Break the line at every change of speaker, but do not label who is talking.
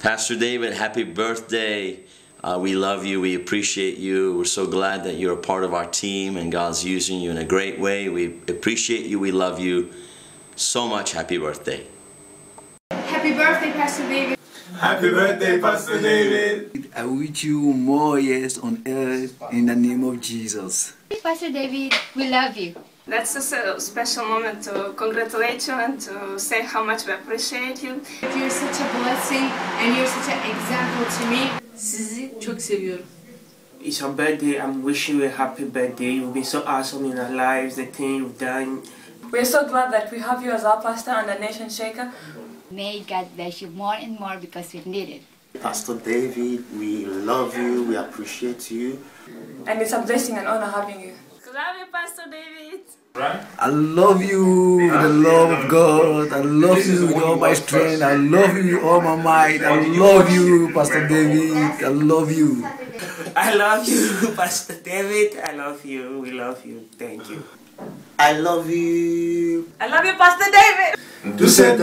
Pastor David, happy birthday. We love you. We appreciate you. We're so glad that you're a part of our team and God's using you in a great way. We appreciate you. We love you so much. Happy birthday.
Happy birthday, Pastor David.
Happy birthday, Pastor David.
I wish you more years on earth in the name of Jesus.
Pastor David, we love you.
That's a special moment to congratulate you and to say how much we appreciate you. You're such a blessing and you're such an example to me. Sizi çok seviyorum.
It's your birthday. I'm wishing you a happy birthday. You've been so awesome in our lives, the thing you've done.
We're so glad that we have you as our pastor and a nation shaker.
May God bless you more and more because we need it.
Pastor David, we love you, we appreciate you.
And it's a blessing and honor having you. Love you, Pastor David.
Right?
I love you with the love of God. I love you with all my strength. I love you with all my might. I love you, Pastor David. I love you.
I love you, Pastor David. I love you. We love you. Thank you.
I love you.
I love you, Pastor David.
Tu sei